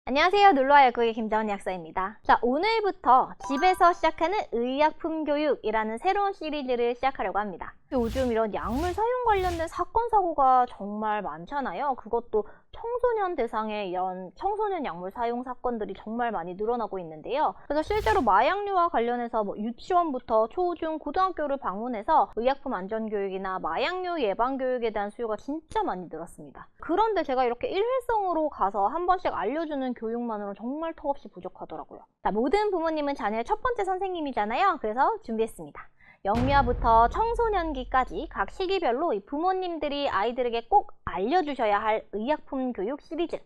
안녕하세요. 놀러와 약국의 김정은 약사입니다. 자, 오늘부터 집에서 시작하는 의약품 교육이라는 새로운 시리즈를 시작하려고 합니다. 요즘 이런 약물 사용 관련된 사건, 사고가 정말 많잖아요. 그것도 청소년 대상의 이런 청소년 약물 사용 사건들이 정말 많이 늘어나고 있는데요. 그래서 실제로 마약류와 관련해서 유치원부터 초, 중, 고등학교를 방문해서 의약품 안전교육이나 마약류 예방교육에 대한 수요가 진짜 많이 늘었습니다. 그런데 제가 이렇게 일회성으로 가서 한 번씩 알려주는 교육만으로 정말 턱없이 부족하더라고요. 자, 모든 부모님은 자녀의 첫 번째 선생님이잖아요. 그래서 준비했습니다. 영유아부터 청소년기까지 각 시기별로 이 부모님들이 아이들에게 꼭 알려주셔야 할 의약품 교육 시리즈.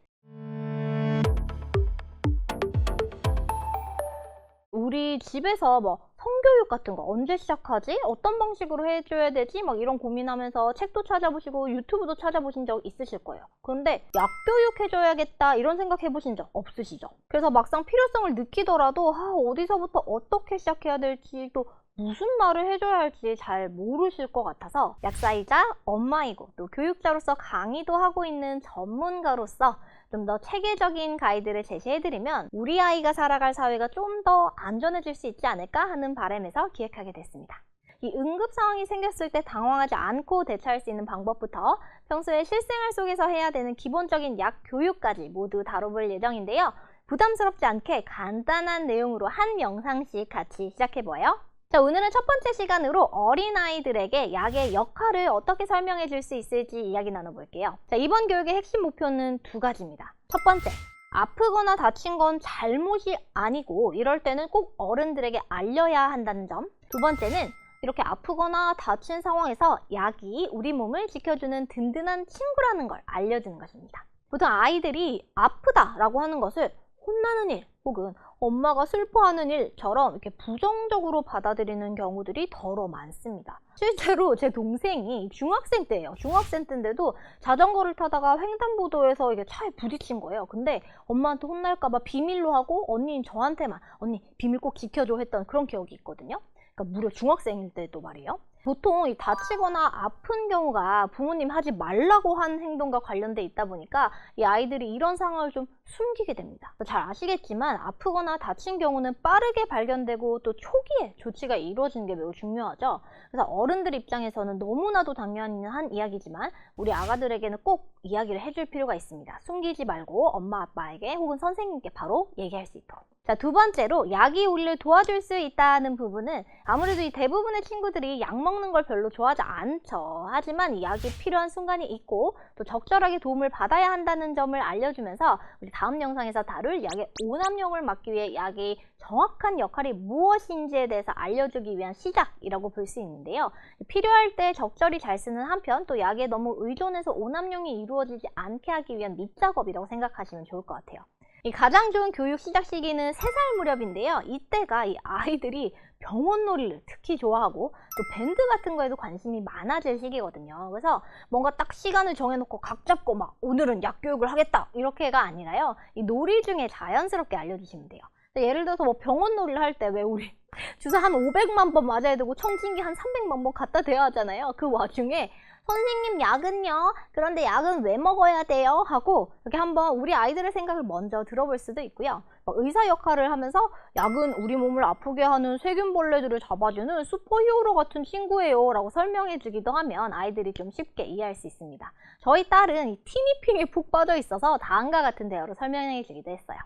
우리 집에서 성교육 같은 거 언제 시작하지? 어떤 방식으로 해줘야 되지? 이런 고민하면서 책도 찾아보시고 유튜브도 찾아보신 적 있으실 거예요. 그런데 약교육 해줘야겠다 이런 생각 해보신 적 없으시죠? 그래서 막상 필요성을 느끼더라도 어디서부터 어떻게 시작해야 될지 또 무슨 말을 해줘야 할지 잘 모르실 것 같아서 약사이자 엄마이고 또 교육자로서 강의도 하고 있는 전문가로서 좀 더 체계적인 가이드를 제시해드리면 우리 아이가 살아갈 사회가 좀 더 안전해질 수 있지 않을까 하는 바람에서 기획하게 됐습니다. 이 응급 상황이 생겼을 때 당황하지 않고 대처할 수 있는 방법부터 평소에 실생활 속에서 해야 되는 기본적인 약 교육까지 모두 다뤄볼 예정인데요. 부담스럽지 않게 간단한 내용으로 한 영상씩 같이 시작해봐요. 자, 오늘은 첫 번째 시간으로 어린아이들에게 약의 역할을 어떻게 설명해 줄 수 있을지 이야기 나눠볼게요. 자, 이번 교육의 핵심 목표는 두 가지입니다. 첫 번째, 아프거나 다친 건 잘못이 아니고 이럴 때는 꼭 어른들에게 알려야 한다는 점. 두 번째는 이렇게 아프거나 다친 상황에서 약이 우리 몸을 지켜주는 든든한 친구라는 걸 알려주는 것입니다. 보통 아이들이 아프다라고 하는 것을 혼나는 일 혹은 엄마가 슬퍼하는 일처럼 이렇게 부정적으로 받아들이는 경우들이 더러 많습니다. 실제로 제 동생이 중학생 때예요. 중학생 때인데도 자전거를 타다가 횡단보도에서 이게 차에 부딪힌 거예요. 근데 엄마한테 혼날까봐 비밀로 하고 언니는 저한테만 언니 비밀 꼭 지켜줘 했던 그런 기억이 있거든요. 그러니까 무려 중학생일 때도 말이에요. 보통 이 다치거나 아픈 경우가 부모님 하지 말라고 한 행동과 관련돼 있다 보니까 이 아이들이 이런 상황을 좀 숨기게 됩니다. 잘 아시겠지만 아프거나 다친 경우는 빠르게 발견되고 또 초기에 조치가 이루어지는 게 매우 중요하죠. 그래서 어른들 입장에서는 너무나도 당연한 이야기지만 우리 아가들에게는 꼭 이야기를 해줄 필요가 있습니다. 숨기지 말고 엄마 아빠에게 혹은 선생님께 바로 얘기할 수 있도록. 자, 두 번째로 약이 우리를 도와줄 수 있다는 부분은 아무래도 이 대부분의 친구들이 약 먹는 걸 별로 좋아하지 않죠. 하지만 이 약이 필요한 순간이 있고 또 적절하게 도움을 받아야 한다는 점을 알려주면서 우리 다음 영상에서 다룰 약의 오남용을 막기 위해 약의 정확한 역할이 무엇인지에 대해서 알려주기 위한 시작이라고 볼 수 있는데요. 필요할 때 적절히 잘 쓰는 한편 또 약에 너무 의존해서 오남용이 이루어지지 않게 하기 위한 밑작업이라고 생각하시면 좋을 것 같아요. 이 가장 좋은 교육 시작 시기는 3살 무렵인데요. 이때가 이 아이들이 병원 놀이를 특히 좋아하고 또 밴드 같은 거에도 관심이 많아질 시기거든요. 그래서 뭔가 딱 시간을 정해놓고 각 잡고 오늘은 약 교육을 하겠다 이렇게가 아니라요. 이 놀이 중에 자연스럽게 알려주시면 돼요. 예를 들어서 병원 놀이를 할 때 왜 우리 주사 한 500만 번 맞아야 되고 청진기 한 300만 번 갖다 대야 하잖아요. 그 와중에 선생님 약은요? 그런데 약은 왜 먹어야 돼요? 하고 이렇게 한번 우리 아이들의 생각을 먼저 들어볼 수도 있고요. 의사 역할을 하면서 약은 우리 몸을 아프게 하는 세균벌레들을 잡아주는 슈퍼히어로 같은 친구예요 라고 설명해 주기도 하면 아이들이 좀 쉽게 이해할 수 있습니다. 저희 딸은 이 티니핑에 푹 빠져 있어서 다음과 같은 대화로 설명해 주기도 했어요.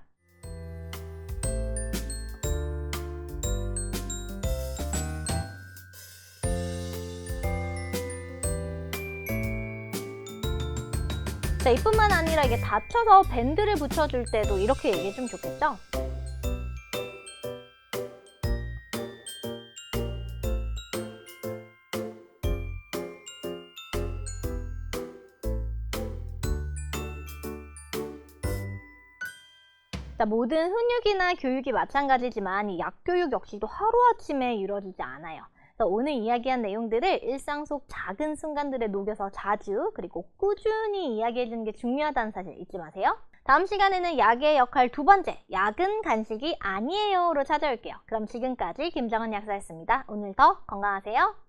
자, 이뿐만 아니라 이게 다쳐서 밴드를 붙여줄 때도 이렇게 얘기해주면 좋겠죠? 자, 모든 훈육이나 교육이 마찬가지지만 이 약교육 역시도 하루아침에 이루어지지 않아요. 오늘 이야기한 내용들을 일상 속 작은 순간들에 녹여서 자주 그리고 꾸준히 이야기해주는 게 중요하다는 사실 잊지 마세요. 다음 시간에는 약의 역할 두 번째, 약은 간식이 아니에요로 찾아올게요. 그럼 지금까지 김정은 약사였습니다. 오늘 더 건강하세요.